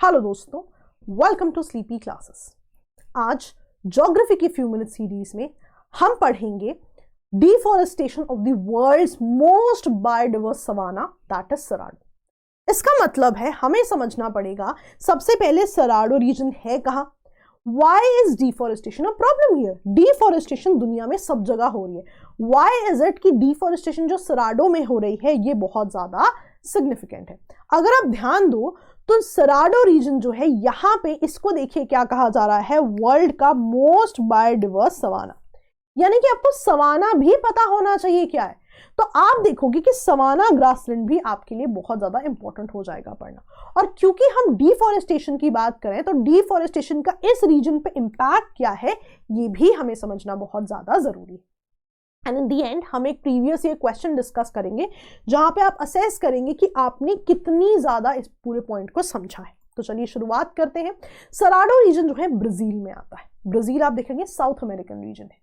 Hello दोस्तों, welcome to Sleepy Classes. आज geography की फ्यू मिनट सीरीज में हम पढ़ेंगे deforestation of the world's most biodiverse savanna, that is Cerrado. इसका मतलब है हमें समझना पड़ेगा सबसे पहले सराडो रीजन है कहां, why is deforestation a problem here. Deforestation दुनिया में सब जगह हो रही है, वाई इज इट कि डिफॉरेस्टेशन जो सराडो में हो रही है ये बहुत ज्यादा सिग्निफिकेंट है। अगर आप ध्यान दो तो सराडो रीजन जो है यहां पे इसको देखिए क्या कहा जा रहा है, वर्ल्ड का मोस्ट बायोडाइवर्स सवाना। यानी कि आपको सवाना भी पता होना चाहिए क्या है। तो आप देखोगे कि सवाना ग्रासलैंड भी आपके लिए बहुत ज्यादा इंपॉर्टेंट हो जाएगा पढ़ना। और क्योंकि हम डिफॉरेस्टेशन की बात करें तो डिफॉरेस्टेशन का इस रीजन पे इंपैक्ट क्या है ये भी हमें समझना बहुत ज्यादा जरूरी है। एंड इन दी एंड हम एक प्रीवियस ईयर क्वेश्चन डिस्कस करेंगे जहां पे आप असेस करेंगे कि आपने कितनी ज्यादा इस पूरे पॉइंट को समझा है। तो चलिए शुरुआत करते हैं। सराडो रीजन जो है ब्राजील में आता है। ब्राजील आप देखेंगे साउथ अमेरिकन रीजन है।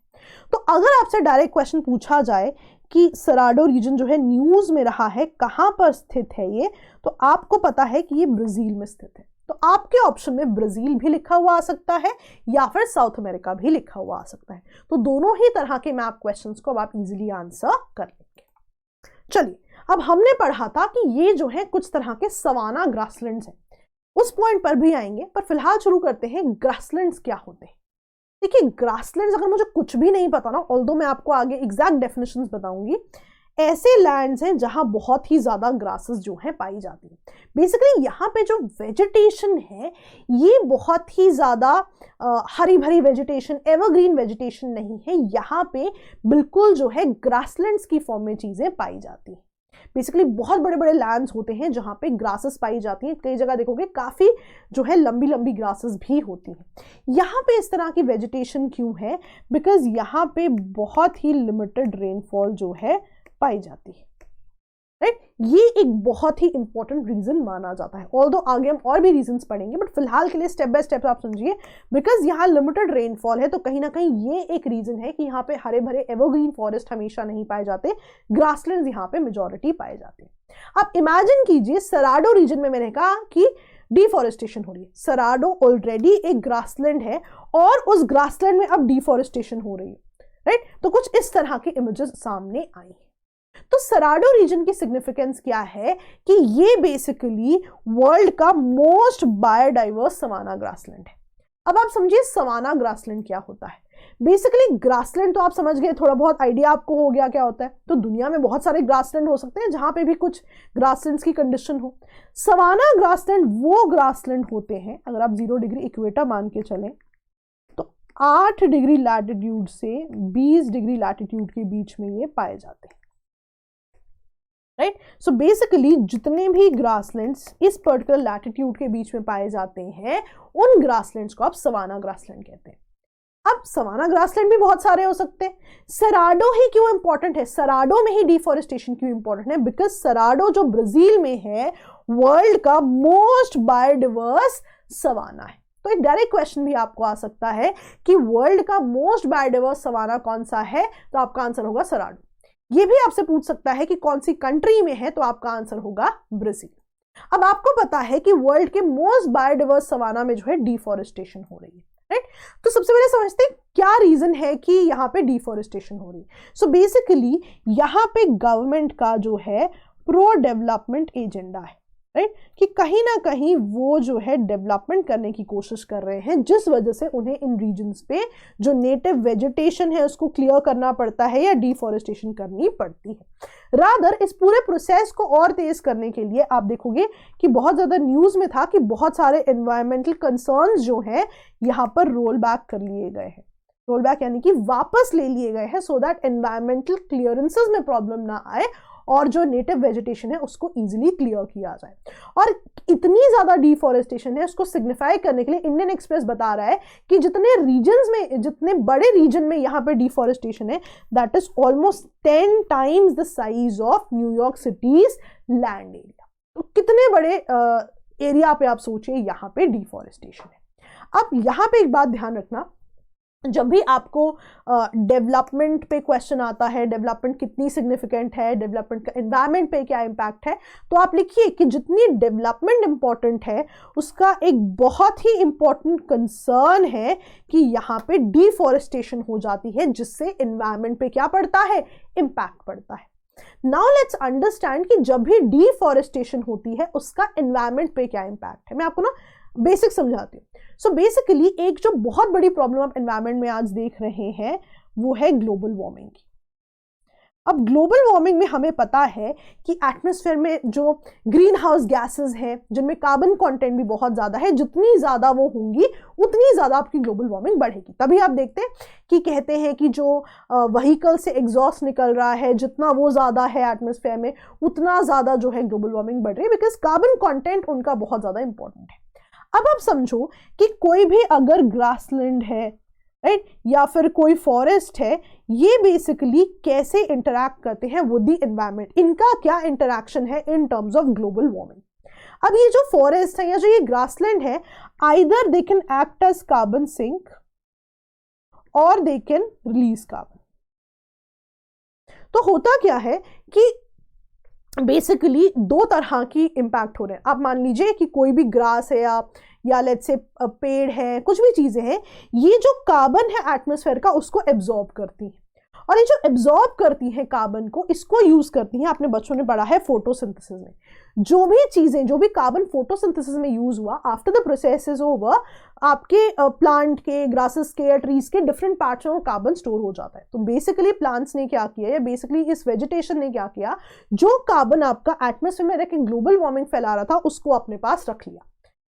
तो अगर आपसे डायरेक्ट क्वेश्चन पूछा जाए कि सराडो रीजन जो है न्यूज में रहा है कहां पर स्थित है ये, तो आपको पता है कि ये ब्राजील में स्थित है। तो आपके ऑप्शन में ब्राजील भी लिखा हुआ आ सकता है या फिर साउथ अमेरिका भी लिखा हुआ आ सकता है। तो दोनों ही तरह के मैप क्वेश्चंस को अब आप इजीली आंसर कर लेंगे। चलिए, अब हमने पढ़ा था कि ये जो है कुछ तरह के सवाना ग्रासलैंड्स हैं, उस पॉइंट पर भी आएंगे, पर फिलहाल शुरू करते हैं ग्रासलैंड्स क्या होते हैं। देखिए, ग्रासलैंड्स अगर मुझे कुछ भी नहीं पता ना, ऑल्दो मैं आपको आगे एग्जैक्ट डेफिनेशंस बताऊंगी, ऐसे लैंड्स हैं जहां बहुत ही ज्यादा ग्रासेस जो है पाई जाती है। बेसिकली यहाँ पे जो वेजिटेशन है ये बहुत ही ज्यादा हरी भरी वेजिटेशन, एवरग्रीन वेजिटेशन नहीं है। यहाँ पे बिल्कुल जो है ग्रासलैंड्स की फॉर्म में चीजें पाई जाती हैं। बेसिकली बहुत बड़े बड़े लैंड्स होते हैं जहां पे ग्रासेस पाई जाती हैं। कई जगह देखोगे काफी जो है लंबी लंबी ग्रासेस भी होती हैं। यहाँ पे इस तरह की वेजिटेशन क्यों है, बिकॉज यहाँ पे बहुत ही लिमिटेड रेनफॉल जो है पाई जाती है। राइट, ये एक बहुत ही इंपॉर्टेंट रीजन माना जाता है। ऑल्दो आगे हम और भी रीजंस पढ़ेंगे, बट फिलहाल के लिए स्टेप बाय स्टेप आप समझिए। बिकॉज यहाँ लिमिटेड रेनफॉल है तो कहीं ना कहीं ये एक रीजन है कि यहाँ पे हरे भरे एवरग्रीन फॉरेस्ट हमेशा नहीं पाए जाते, ग्रासलैंड्स यहाँ पे मेजॉरिटी पाए जाते हैं। आप इमेजिन कीजिए सराडो रीजन में मैंने कहा कि डिफॉरेस्टेशन हो रही है। सराडो ऑलरेडी एक ग्रासलैंड है और उस ग्रासलैंड में अब डिफॉरेस्टेशन हो रही है। राइट, तो कुछ इस तरह के इमेजेस सामने आई। तो सराडो रीजन की सिग्निफिकेंस क्या है कि ये बेसिकली वर्ल्ड का मोस्ट बायोडाइवर्स सवाना ग्रासलैंड है। अब आप समझिए सवाना ग्रासलैंड क्या होता है। बेसिकली ग्रासलैंड तो आप समझ गए, थोड़ा बहुत आइडिया आपको हो गया क्या होता है। तो दुनिया में बहुत सारे ग्रासलैंड हो सकते हैं जहां पे भी कुछ ग्रासलैंड्स की कंडीशन हो। सवाना ग्रासलैंड वो ग्रासलैंड होते हैं, अगर आप 0 डिग्री इक्वेटर मान के चलें तो 8 डिग्री लैटिट्यूड से 20 डिग्री लैटिट्यूड के बीच में ये पाए जाते हैं। राइट, सो बेसिकली जितने भी ग्रासलैंड्स इस पर्टिकुलर लैटिट्यूड के बीच में पाए जाते हैं उन ग्रासलैंड्स को आप सवाना ग्रासलैंड कहते हैं। अब सवाना ग्रासलैंड भी बहुत सारे हो सकते हैं। सराडो ही क्यों इंपॉर्टेंट है, सराडो में ही डिफॉरेस्टेशन क्यों इंपॉर्टेंट है, बिकॉज सराडो जो ब्राजील में है वर्ल्ड का मोस्ट बायोडाइवर्स सवाना है। तो एक डायरेक्ट क्वेश्चन भी आपको आ सकता है कि वर्ल्ड का मोस्ट बायोडाइवर्स सवाना कौन सा है, तो आपका आंसर होगा सराडो। ये भी आपसे पूछ सकता है कि कौन सी कंट्री में है, तो आपका आंसर होगा ब्राजील। अब आपको पता है कि वर्ल्ड के मोस्ट बायोडाइवर्स सवाना में जो है डिफॉरेस्टेशन हो रही है। राइट, तो सबसे पहले समझते हैं क्या रीजन है कि यहाँ पे डिफॉरेस्टेशन हो रही है। सो बेसिकली यहाँ पे गवर्नमेंट का जो है प्रो डेवलपमेंट एजेंडा है। राइट, कि कहीं ना कहीं वो जो है डेवलपमेंट करने की कोशिश कर रहे हैं, जिस वजह से उन्हें इन रीजन्स पे जो नेटिव वेजिटेशन है उसको क्लियर करना पड़ता है या डिफॉरेस्टेशन करनी पड़ती है। रादर इस पूरे प्रोसेस को और तेज करने के लिए आप देखोगे कि बहुत ज्यादा न्यूज में था कि बहुत सारे एनवायरमेंटल कंसर्न्स जो हैं यहाँ पर रोल बैक कर लिए गए हैं। रोल बैक यानी कि वापस ले लिए गए हैं, सो दैट एनवायरमेंटल क्लियरेंसेस में प्रॉब्लम ना आए और जो नेटिव वेजिटेशन है उसको इजीली क्लियर किया जाए। और इतनी ज्यादा डिफॉरेस्टेशन है उसको सिग्निफाई करने के लिए इंडियन एक्सप्रेस बता रहा है कि जितने रीजन्स में, जितने बड़े रीजन में यहाँ पे डिफॉरेस्टेशन है, that is almost 10 times the size of New York cities land area. तो कितने बड़े एरिया पे आप सोचिए यहाँ पे डिफॉरेस्टेशन है। अब यहाँ पे एक बात ध्यान रखना जब भी आपको डेवलपमेंट पे क्वेश्चन आता है, डेवलपमेंट कितनी सिग्निफिकेंट है, डेवलपमेंट का एनवायरनमेंट पे क्या इम्पैक्ट है, तो आप लिखिए कि जितनी डेवलपमेंट इंपॉर्टेंट है उसका एक बहुत ही इंपॉर्टेंट कंसर्न है कि यहाँ पे डिफॉरेस्टेशन हो जाती है, जिससे एनवायरनमेंट पे क्या पड़ता है, इम्पैक्ट पड़ता है। नाउ लेट्स अंडरस्टैंड कि जब भी डिफॉरेस्टेशन होती है उसका एनवायरनमेंट पे क्या इम्पैक्ट है। मैं आपको ना बेसिक समझाती हूँ। सो बेसिकली एक जो बहुत बड़ी प्रॉब्लम आप एनवायरनमेंट में आज देख रहे हैं वो है ग्लोबल वार्मिंग की। अब ग्लोबल वार्मिंग में हमें पता है कि एटमॉस्फेयर में जो ग्रीन हाउस गैसेस हैं जिनमें कार्बन कंटेंट भी बहुत ज़्यादा है, जितनी ज़्यादा वो होंगी उतनी ज़्यादा आपकी ग्लोबल वार्मिंग बढ़ेगी। तभी आप देखते हैं कि कहते हैं कि जो व्हीकल से एग्जॉस्ट निकल रहा है जितना वो ज़्यादा है एटमॉस्फेयर में उतना ज़्यादा जो है ग्लोबल वार्मिंग बढ़ रही है, बिकॉज कार्बन कॉन्टेंट उनका बहुत ज़्यादा इंपॉर्टेंट है। अब आप समझो कि कोई भी अगर ग्रासलैंड है, राइट, या फिर कोई फॉरेस्ट है, ये बेसिकली कैसे इंटरैक्ट करते हैं विद द एनवायरनमेंट, इनका क्या इंटरैक्शन है in terms of global warming. अब ये जो फॉरेस्ट है या जो ये ग्रासलैंड है, either they can act as carbon sink और दे कैन रिलीज कार्बन। तो होता क्या है कि बेसिकली दो तरह की इंपैक्ट हो रहे हैं। आप मान लीजिए कि कोई भी ग्रास है या लेट्स से पेड़ है, कुछ भी चीजें हैं, ये जो कार्बन है एटमॉस्फेयर का उसको एब्जॉर्ब करती हैं, और ये जो एब्जॉर्ब करती हैं कार्बन को, इसको यूज करती हैं, आपने बच्चों ने पढ़ा है फोटोसिंथेसिस में। जो भी चीजें, जो भी कार्बन फोटोसिंथेसिस में यूज हुआ, after the process is over, आपके प्लांट के, ग्रासेस के या ट्रीज के डिफरेंट पार्ट्स में वो कार्बन स्टोर हो जाता है। तो बेसिकली प्लांट्स ने क्या किया, या बेसिकली इस वेजिटेशन ने क्या किया, जो कार्बन आपका एटमॉस्फेयर में रह के ग्लोबल वार्मिंग फैला रहा था उसको अपने पास रख लिया,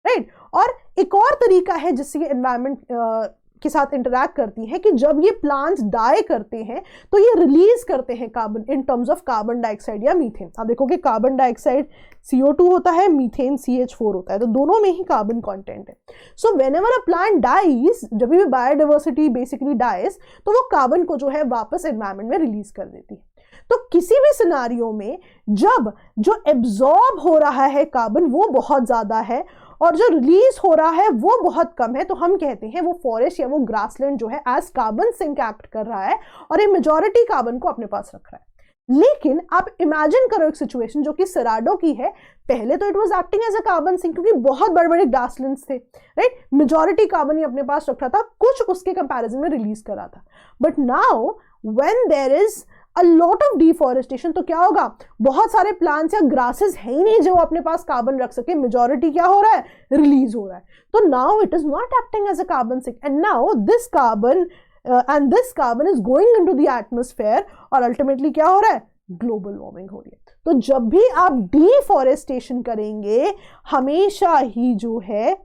राइट। और एक और तरीका है जिससे एनवायरनमेंट के साथ इंटरैक्ट करती है कि जब ये प्लांट्स डाई करते हैं तो ये रिलीज करते हैं carbon in terms of carbon dioxide या मीथेन। आप देखोगे कार्बन डाइऑक्साइड CO2 होता है, मीथेन CH4 होता है, तो दोनों में ही कार्बन कंटेंट है। So whenever a plant dies, जब भी बायोडाइवर्सिटी बेसिकली डाइज, तो वो कार्बन को जो है वापस एनवायरनमेंट में रिलीज कर देती है। तो किसी भी सिनारियो में जब जो एब्जॉर्ब हो रहा है कार्बन वो बहुत ज्यादा है और जो रिलीज हो रहा है वो बहुत कम है, तो हम कहते हैं वो फॉरेस्ट या वो ग्रासलैंड जो है एज कार्बन सिंक एक्ट कर रहा है और ये मेजॉरिटी कार्बन को अपने पास रख रहा है। लेकिन आप इमेजिन करो एक सिचुएशन जो कि सेराडो की है। पहले तो it was acting as a carbon sink क्योंकि बहुत बड़े बड़े ग्रासलैंड्स थे, राइट, मेजॉरिटी कार्बन ही अपने पास रख रहा था, कुछ उसके कंपैरिजन में रिलीज कर रहा था। But now when there is a lot of deforestation, तो क्या होगा, बहुत सारे प्लांट्स या ग्रासेस है ही नहीं जो अपने पास कार्बन रख सके, मेजॉरिटी क्या हो रहा है, रिलीज हो रहा है। तो now it is not acting as a carbon sink and now this carbon is going into the atmosphere और अल्टीमेटली क्या हो रहा है, ग्लोबल वार्मिंग हो रही है। तो जब भी आप डिफॉरेस्टेशन करेंगे हमेशा ही जो है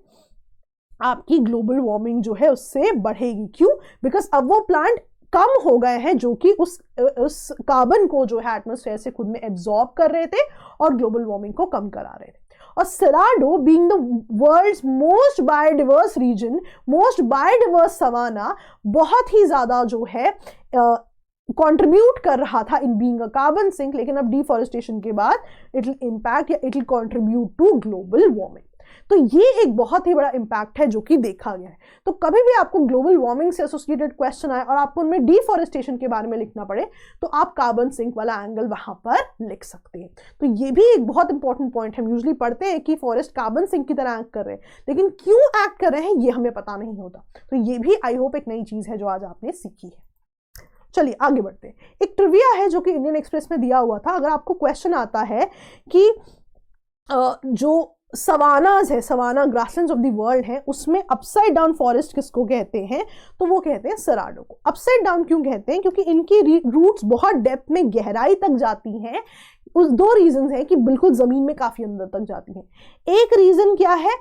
आपकी ग्लोबल वार्मिंग जो है उससे बढ़ेगी। क्यों? बिकॉज अब वो प्लांट कम हो गए हैं जो कि उस कार्बन को जो है एटमॉस्फेयर से खुद में एब्जॉर्ब कर रहे थे और ग्लोबल वार्मिंग को कम करा रहे थे। और Cerrado being the world's most biodiverse region, most biodiverse savanna, बहुत ही ज्यादा जो है कंट्रीब्यूट कर रहा था in being a carbon sink, लेकिन अब डिफॉरेस्टेशन के बाद इट विल इम्पैक्ट या it will contribute to global warming. तो ये एक बहुत ही बड़ा इंपैक्ट है जो कि देखा गया है। तो कभी भी आपको ग्लोबल वार्मिंग से एसोसिएटेड क्वेश्चन आए और आपको उनमें डिफॉरेस्टेशन के बारे में लिखना पड़े तो आप कार्बन सिंक वाला एंगल वहां पर लिख सकते हैं। तो ये भी एक बहुत इंपॉर्टेंट पॉइंट है। हम यूजुअली पढ़ते हैं कि फॉरेस्ट कार्बन सिंक की तरह एक्ट कर रहे हैं, लेकिन क्यों एक्ट कर रहे हैं ये हमें पता नहीं होता। तो ये भी आई होप एक नई चीज है जो आज आपने सीखी है। चलिए आगे बढ़ते हैं। एक ट्रिविया है जो कि इंडियन एक्सप्रेस में दिया हुआ था। अगर आपको क्वेश्चन आता है कि जो सवानाज है, savanna grasslands of the world है, उसमें अपसाइड डाउन फॉरेस्ट किसको कहते हैं, तो वो कहते हैं सेराडो को। अपसाइड डाउन क्यों कहते हैं? क्योंकि इनकी रूट्स बहुत डेप्थ में, गहराई तक जाती हैं। उस दो रीजन है कि बिल्कुल जमीन में काफी अंदर तक जाती हैं। एक रीजन क्या है,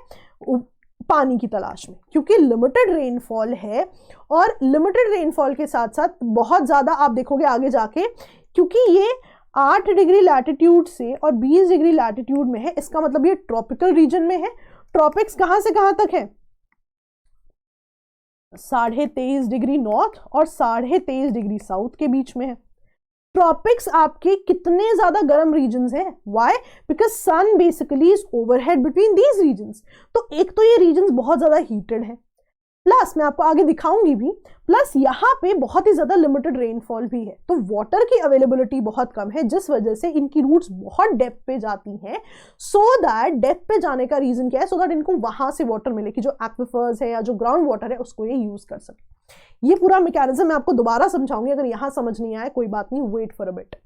पानी की तलाश में, क्योंकि लिमिटेड रेनफॉल है और लिमिटेड रेनफॉल के साथ साथ बहुत ज्यादा आप देखोगे आगे जाके, क्योंकि ये 8 डिग्री लैटिट्यूड से और 20 डिग्री लैटिट्यूड में है, इसका मतलब ये ट्रॉपिकल रीजन में है। ट्रॉपिक्स कहां से कहां तक है? 23.5 डिग्री नॉर्थ और 23.5 डिग्री साउथ के बीच में है। ट्रॉपिक्स आपके कितने ज्यादा गर्म रीजन्स हैं? Why? Because sun basically is overhead between these regions. तो एक तो ये रीजन्स बहुत ज्यादा हीटेड है, प्लस मैं आपको आगे दिखाऊंगी भी, प्लस यहाँ पे बहुत ही ज्यादा लिमिटेड रेनफॉल भी है, तो वाटर की अवेलेबिलिटी बहुत कम है, जिस वजह से इनकी रूट्स बहुत डेप्थ पे जाती हैं। सो दैट डेप्थ पे जाने का रीजन क्या है, सो दैट इनको वहां से वाटर मिले कि जो एक्विफर्स है या जो ग्राउंड वाटर है उसको ये यूज कर सके। ये पूरा मैकेनिज्म मैं आपको दोबारा समझाऊंगी, अगर यहां समझ नहीं आया कोई बात नहीं, wait for a bit.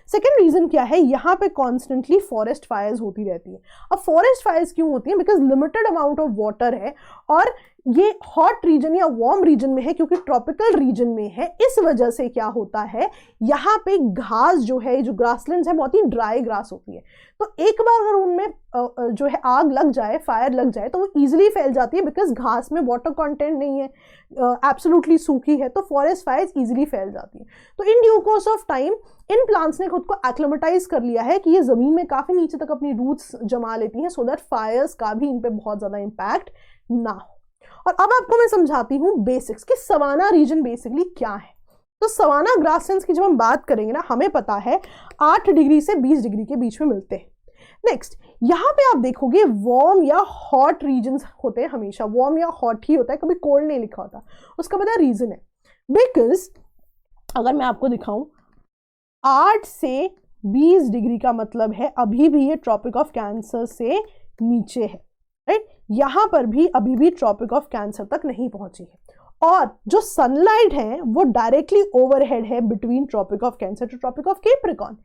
Second region क्या है, यहाँ पे कॉन्स्टेंटली फॉरेस्ट फायर्स होती रहती है। अब फॉरेस्ट फायर्स क्यों होती है, because limited amount of water है और ये हॉट रीजन या वार्म रीजन में है, क्योंकि ट्रॉपिकल रीजन में है। इस वजह से क्या होता है, यहाँ पे घास जो है, जो ग्रासलैंड्स है, बहुत ही ड्राई ग्रास होती है। तो एक बार अगर उनमें जो है आग लग जाए, फायर लग जाए, तो वो इजीली फैल जाती है, बिकॉज घास में वाटर कंटेंट नहीं है, एब्सोल्युटली सूखी है, तो फॉरेस्ट फायर्स इजीली फैल जाती है। तो in due course of time in plants ने खुद को एक्लिमेटाइज कर लिया है कि ये जमीन में काफी नीचे तक अपनी रूट्स जमा लेती हैं, सो दैट फायर्स का भी इन पे बहुत ज्यादा इंपैक्ट ना हो। और अब आपको मैं समझाती हूँ बेसिक्स कि सवाना रीजन बेसिकली क्या है। तो सवाना ग्रासलैंड्स की जब हम बात करेंगे ना, हमें पता है 8 डिग्री से 20 डिग्री के बीच में मिलते हैं। नेक्स्ट, यहाँ पे आप देखोगे वार्म या हॉट रीजन्स होते हैं, हमेशा वार्म या हॉट ही होता है, कभी कोल्ड नहीं लिखा होता। उसका पता रीजन है, बिकॉज अगर मैं आपको दिखाऊं 8 से 20 डिग्री का मतलब है अभी भी ये ट्रॉपिक ऑफ कैंसर से नीचे है, राइट? यहां पर भी अभी भी ट्रॉपिक ऑफ कैंसर तक नहीं पहुंची है, और जो सनलाइट है वो डायरेक्टली ओवरहेड है between Tropic of Cancer to Tropic of Capricorn.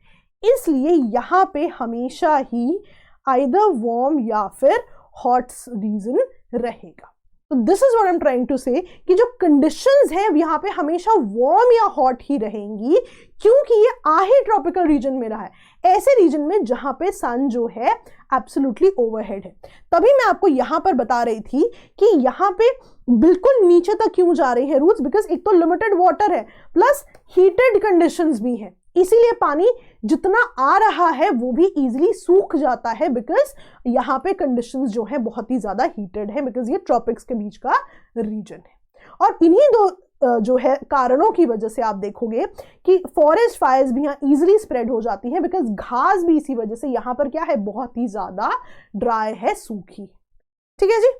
इसलिए यहां पे हमेशा ही आइदर वार्म या फिर हॉट रीजन रहेगा। तो this is what I am trying to say कि जो कंडीशंस है यहाँ पे हमेशा वार्म या हॉट ही रहेंगी, क्योंकि ये आहे ट्रॉपिकल रीजन में रहा है, ऐसे रीजन में जहां पे सन जो है एब्सोल्युटली ओवरहेड है। तभी मैं आपको यहां पर बता रही थी कि यहाँ पे बिल्कुल नीचे तक क्यों जा रही है रूट्स, बिकॉज एक तो लिमिटेड वाटर है, प्लस हीटेड कंडीशंस भी है, इसीलिए पानी जितना आ रहा है वो भी इजीली सूख जाता है, बिकॉज यहाँ पे कंडीशंस जो है बहुत ही ज्यादा हीटेड है, बिकॉज ये ट्रॉपिक्स के बीच का रीजन है। और इन्हीं दो जो है कारणों की वजह से आप देखोगे कि फॉरेस्ट फायर्स भी यहाँ इजीली स्प्रेड हो जाती है, बिकॉज घास भी इसी वजह से यहाँ पर क्या है, बहुत ही ज्यादा ड्राई है, सूखी। ठीक है जी,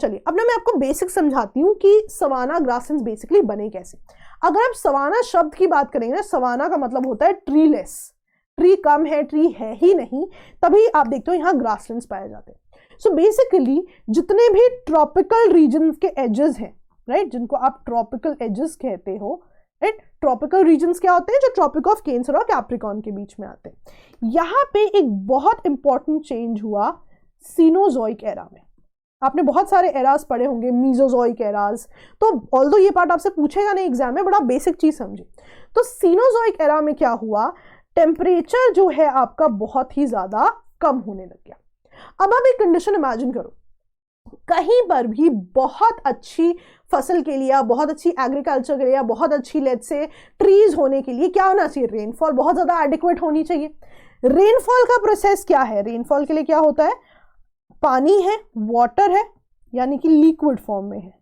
चलिए अब ना मैं आपको बेसिक समझाती हूँ कि सवाना ग्रासलैंड्स बेसिकली बने कैसे। अगर आप सवाना शब्द की बात करेंगे ना, सवाना का मतलब होता है ट्रीलेस, ट्री कम है, ट्री है ही नहीं, तभी आप देखते हो यहाँ ग्रासलैंड्स पाए जाते हैं। सो बेसिकली जितने भी ट्रॉपिकल रीजन के एजेस हैं, राइट, जिनको आप ट्रॉपिकल एजेस कहते हो, राइट, ट्रॉपिकल रीजन्स क्या होते हैं, जो ट्रॉपिक ऑफ कैंसर और कैप्रिकॉर्न के बीच में आते हैं। यहाँ पे एक बहुत इंपॉर्टेंट चेंज हुआ सीनोजोइक एरा में। आपने बहुत सारे एराज पढ़े होंगे, मीजोजोइक एराज, तो ऑल्दो ये पार्ट आपसे पूछेगा नहीं एग्जाम में, बड़ा बेसिक चीज समझे। तो सीनोजोइक एरा में क्या हुआ, टेम्परेचर जो है आपका बहुत ही ज्यादा कम होने लग गया। अब आप एक कंडीशन इमेजिन करो, कहीं पर भी बहुत अच्छी फसल के लिए, बहुत अच्छी एग्रीकल्चर के लिए, बहुत अच्छी लेट्स से ट्रीज होने के लिए क्या होना चाहिए, रेनफॉल बहुत ज्यादा एडिक्वेट होनी चाहिए। रेनफॉल का प्रोसेस क्या है, रेनफॉल के लिए क्या होता है, पानी है, वाटर है, यानी कि लिक्विड फॉर्म में है,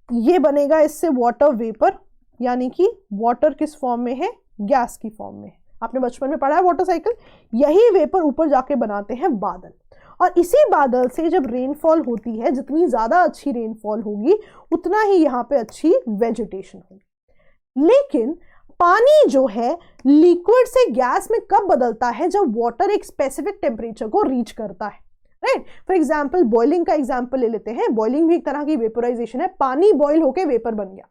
ये बनेगा इससे वाटर वेपर, यानी कि वाटर किस फॉर्म में है, गैस की फॉर्म में है। आपने बचपन में पढ़ा है वाटर साइकिल। यही वेपर ऊपर जाके बनाते हैं बादल, और इसी बादल से जब रेनफॉल होती है, जितनी ज्यादा अच्छी रेनफॉल होगी उतना ही यहाँ पे अच्छी वेजिटेशन होगी। लेकिन पानी जो है लिक्विड से गैस में कब बदलता है, जब वाटर एक स्पेसिफिक टेम्परेचर को रीच करता है, राइट। फॉर एग्जाम्पल बॉइलिंग का एग्जाम्पल ले लेते हैं। बॉइलिंग भी एक तरह की वेपोराइजेशन है, पानी बॉइल होके वेपर बन गया।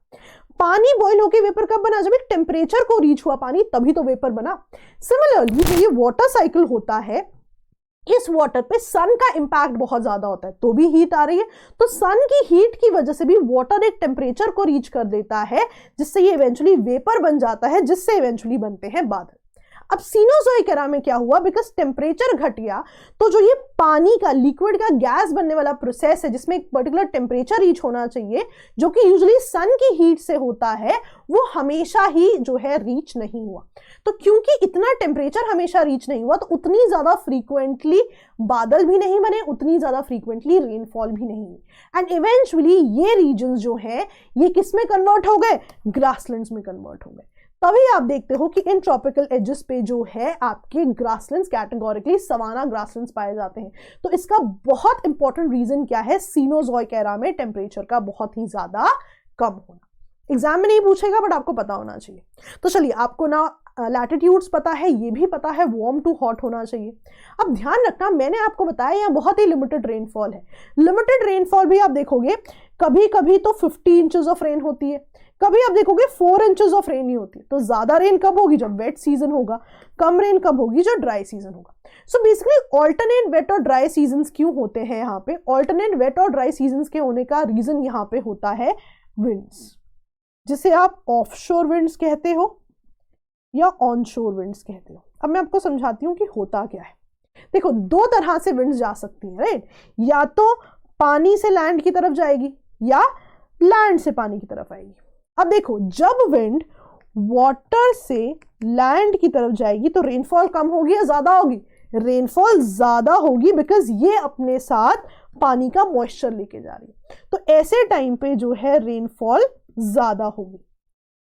पानी बॉइल होके वेपर कब बना, जब एक टेम्परेचर को रीच हुआ पानी, तभी तो वेपर बना। सिमिलरली जो ये वाटर साइकिल होता है, इस वाटर पे सन का इंपैक्ट बहुत ज्यादा होता है, तो भी हीट आ रही है, तो सन की हीट की वजह से भी वाटर एक टेम्परेचर को रीच कर देता है, जिससे ये इवेंचुअली वेपर बन जाता है, जिससे इवेंचुअली बनते हैं बादल। अब सीनोजोइक एरा में क्या हुआ, बिकॉज टेम्परेचर घट गया, तो जो ये पानी का, लिक्विड का गैस बनने वाला प्रोसेस है, जिसमें एक पर्टिकुलर टेम्परेचर रीच होना चाहिए, जो कि यूजुअली सन की हीट से होता है, वो हमेशा ही जो है रीच नहीं हुआ। तो क्योंकि इतना टेम्परेचर हमेशा रीच नहीं हुआ, तो उतनी ज्यादा फ्रीक्वेंटली बादल भी नहीं बने, उतनी ज्यादा फ्रीक्वेंटली रेनफॉल भी नहीं हुई, एंड इवेंचुअली ये रीजन जो है ये किस में कन्वर्ट हो गए, ग्रासलैंड्स में कन्वर्ट हो गए। तभी आप देखते हो कि इन ट्रॉपिकल एजेस पे जो है आपके ग्रासलैंड्स कैटेगोरिकली सवाना ग्रासलैंड्स पाए जाते हैं। तो इसका बहुत इंपॉर्टेंट रीजन क्या है, सीनोजोइक एरा में टेम्परेचर का बहुत ही ज्यादा कम होना। एग्जाम में नहीं पूछेगा बट आपको पता होना चाहिए। तो चलिए, आपको ना लैटिट्यूड्स पता है, ये भी पता है वार्म टू हॉट होना चाहिए। अब ध्यान रखना, मैंने आपको बताया यहाँ बहुत ही लिमिटेड रेनफॉल है। लिमिटेड रेनफॉल भी आप देखोगे कभी कभी तो 50 इंचेस ऑफ रेन होती है, कभी आप देखोगे 4 इंचेस ऑफ रेन ही होती है। तो ज्यादा रेन कब होगी, जब वेट सीजन होगा, कम रेन कब होगी, जो ड्राई सीजन होगा। सो बेसिकली ऑल्टरनेट वेट और ड्राई सीजन्स क्यों होते हैं यहाँ पे, ऑल्टरनेट वेट और ड्राई सीजन्स के होने का रीजन यहाँ पे होता है विंड्स, जिसे आप ऑफशोर विंड्स कहते हो या ऑनशोर विंड्स कहते हो। अब मैं आपको समझाती हूँ कि होता क्या है। देखो, दो तरह से विंड्स जा सकती हैं, राइट। या तो पानी से लैंड की तरफ जाएगी या लैंड से पानी की तरफ आएगी। अब देखो, जब विंड वाटर से लैंड की तरफ जाएगी तो रेनफॉल कम होगी या ज्यादा होगी, रेनफॉल ज्यादा होगी, बिकॉज ये अपने साथ पानी का मॉइस्चर लेके जा रही है। तो ऐसे टाइम पे जो है रेनफॉल ज्यादा होगी,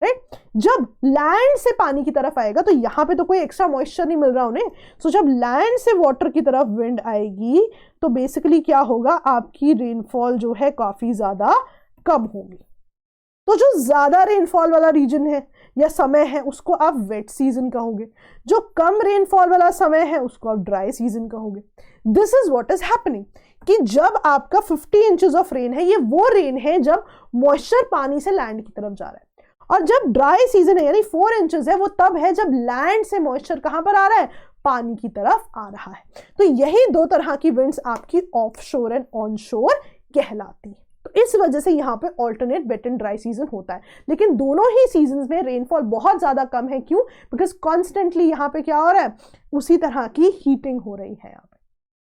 राइट। जब लैंड से पानी की तरफ आएगा तो यहां पे तो कोई एक्स्ट्रा मॉइस्चर नहीं मिल रहा उन्हें, सो जब लैंड से वाटर की तरफ विंड आएगी तो बेसिकली क्या होगा, आपकी रेनफॉल जो है काफी ज्यादा कम होगी। तो जो ज्यादा रेनफॉल वाला रीजन है या समय है उसको आप वेट सीजन कहोगे, जो कम रेनफॉल वाला समय है उसको आप ड्राई सीजन कहोगे। This is what is happening कि जब आपका 50 इंचेस ऑफ रेन है, ये वो रेन है जब मॉइस्चर पानी से लैंड की तरफ जा रहा है, और जब ड्राई सीजन है यानी 4 इंचेस है, वो तब है जब लैंड से मॉइस्चर कहां पर आ रहा है, पानी की तरफ आ रहा है। तो यही दो तरह की विंड्स आपकी ऑफशोर एंड ऑनशोर कहलाती है। तो इस वजह से यहाँ पे alternate wet and dry season होता है, लेकिन दोनों ही सीजन्स में रेनफॉल बहुत ज्यादा कम है। क्यों? बिकॉज कॉन्स्टेंटली यहाँ पे क्या हो रहा है, उसी तरह की हीटिंग हो रही है यहाँ पे,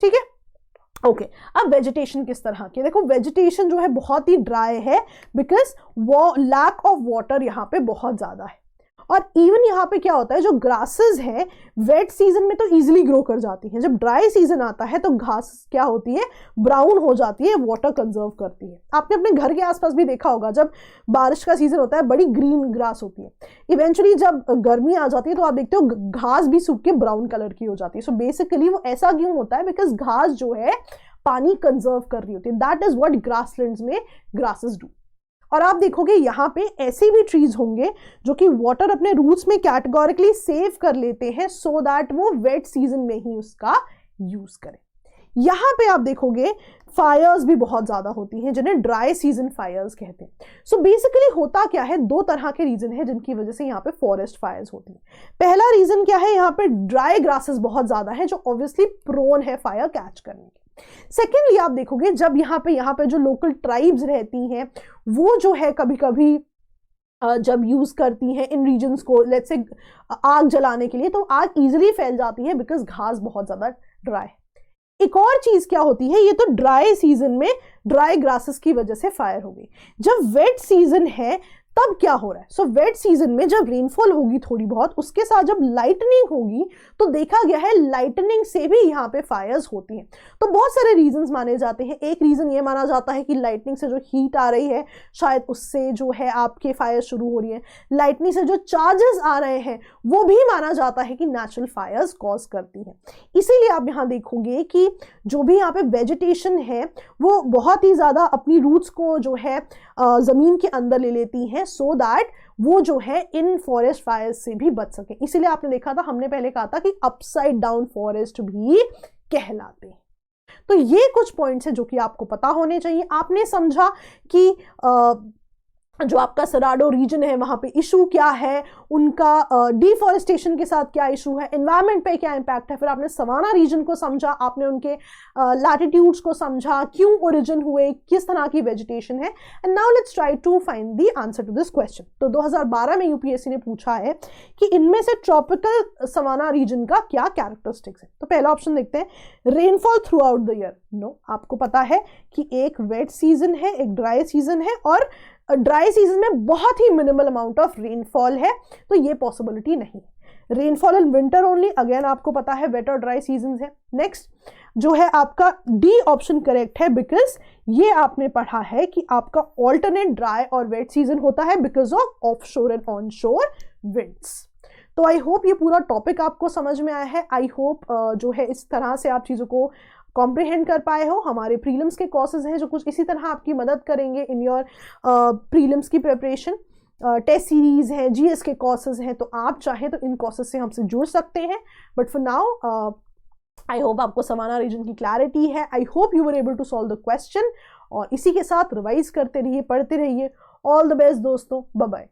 ठीक है। ओके, अब वेजिटेशन किस तरह की, देखो वेजिटेशन जो है बहुत ही ड्राई है बिकॉज वो लैक ऑफ वाटर यहाँ पे बहुत ज्यादा है। और इवन यहाँ पे क्या होता है, जो ग्रासेस हैं वेट सीजन में तो इजीली ग्रो कर जाती हैं, जब ड्राई सीजन आता है तो घास क्या होती है, ब्राउन हो जाती है, वाटर कंजर्व करती है। आपने अपने घर के आसपास भी देखा होगा, जब बारिश का सीजन होता है बड़ी ग्रीन ग्रास होती है, इवेंचुअली जब गर्मी आ जाती है तो आप देखते हो घास भी सूख के ब्राउन कलर की हो जाती है। सो बेसिकली वो ऐसा क्यों होता है, बिकॉज घास जो है पानी कंजर्व कर रही होती है। दैट इज व्हाट ग्रासलैंड्स में ग्रासेस डू। और आप देखोगे यहाँ पे ऐसे भी ट्रीज होंगे जो कि वाटर अपने रूट्स में कैटेगोरिकली सेव कर लेते हैं सो दैट वो वेट सीजन में ही उसका यूज करें। यहाँ पे आप देखोगे फायर्स भी बहुत ज्यादा होती हैं जिन्हें ड्राई सीजन फायर्स कहते हैं। सो बेसिकली होता क्या है, दो तरह के रीजन है जिनकी वजह से यहाँ पे फॉरेस्ट फायर्स होती हैं। पहला रीजन क्या है, यहाँ पे ड्राई ग्रासेस बहुत ज्यादा है जो ऑब्वियसली प्रोन है फायर कैच करने के। सेकेंडली आप देखोगे जब यहाँ पे जो लोकल ट्राइब्स रहती हैं वो जो है कभी कभी जब यूज करती हैं इन रीजन्स को, लेट्स से आग जलाने के लिए, तो आग इजीली फैल जाती है बिकॉज घास बहुत ज्यादा ड्राई है। एक और चीज क्या होती है, ये तो ड्राई सीजन में ड्राई ग्रासेस की वजह से फायर हो गई। जब वेट सीजन है तब क्या हो रहा है, सो वेट सीजन में जब रेनफॉल होगी थोड़ी बहुत, उसके साथ जब लाइटनिंग होगी तो देखा गया है लाइटनिंग से भी यहाँ पे फायर्स होती हैं। तो बहुत सारे रीजंस माने जाते हैं। एक रीजन ये माना जाता है कि लाइटनिंग से जो हीट आ रही है शायद उससे जो है आपके फायर शुरू हो रही है। लाइटनिंग से जो चार्जेस आ रहे हैं वो भी माना जाता है कि नेचुरल फायर्स कॉज करती है। इसीलिए आप यहाँ देखोगे कि जो भी यहाँ पे वेजिटेशन है वो बहुत ही ज्यादा अपनी रूट्स को जो है जमीन के अंदर ले लेती हैं सो दैट वो जो है इन फॉरेस्ट फायर्स से भी बच सके। इसीलिए आपने देखा था, हमने पहले कहा था कि अपसाइड डाउन फॉरेस्ट भी कहलाते हैं। तो ये कुछ पॉइंट्स हैं जो कि आपको पता होने चाहिए। आपने समझा कि जो आपका सराडो रीजन है वहां पे इशू क्या है, उनका डिफॉरेस्टेशन के साथ क्या इशू है, एनवायरनमेंट पे क्या इंपैक्ट है। फिर आपने सवाना रीजन को समझा, आपने उनके लैटिट्यूड्स को समझा, क्यों ओरिजिन हुए, किस तरह की वेजिटेशन है। And now let's try to find the answer to this question. तो 2012 में यूपीएससी ने पूछा है कि इनमें से ट्रॉपिकल सवाना रीजन का क्या कैरेक्टरिस्टिक्स है। तो पहला ऑप्शन देखते हैं, rainfall throughout the year. No, आपको पता है कि एक वेट सीजन है, एक ड्राई सीजन है, और ड्राई सीजन में बहुत ही मिनिमल अमाउंट ऑफ रेनफॉल है, तो ये पॉसिबिलिटी नहीं है। Rainfall in winter only, again आपको पता है वेट और ड्राई सीजन है। नेक्स्ट जो है आपका डी ऑप्शन करेक्ट है बिकॉज ये आपने पढ़ा है कि आपका ऑल्टरनेट ड्राई और वेट सीजन होता है because of offshore and onshore winds. तो आई होप ये पूरा टॉपिक आपको समझ में आया है। आई होप जो है इस तरह से आप चीज़ों को कॉम्प्रिहेंड कर पाए हो। हमारे प्रीलिम्स के कोर्सेज हैं जो कुछ इसी तरह आपकी मदद करेंगे इन योर प्रीलिम्स की प्रिपरेशन। टेस्ट सीरीज है, जीएस के कोर्सेज हैं, तो आप चाहें तो इन कोर्सेज से हमसे जुड़ सकते हैं। But for now I hope आपको सवाना रीजन की क्लैरिटी है। I hope you were able to solve the question, और इसी के साथ रिवाइज करते रहिए, पढ़ते रहिए। ऑल द बेस्ट दोस्तों, बाय बाय।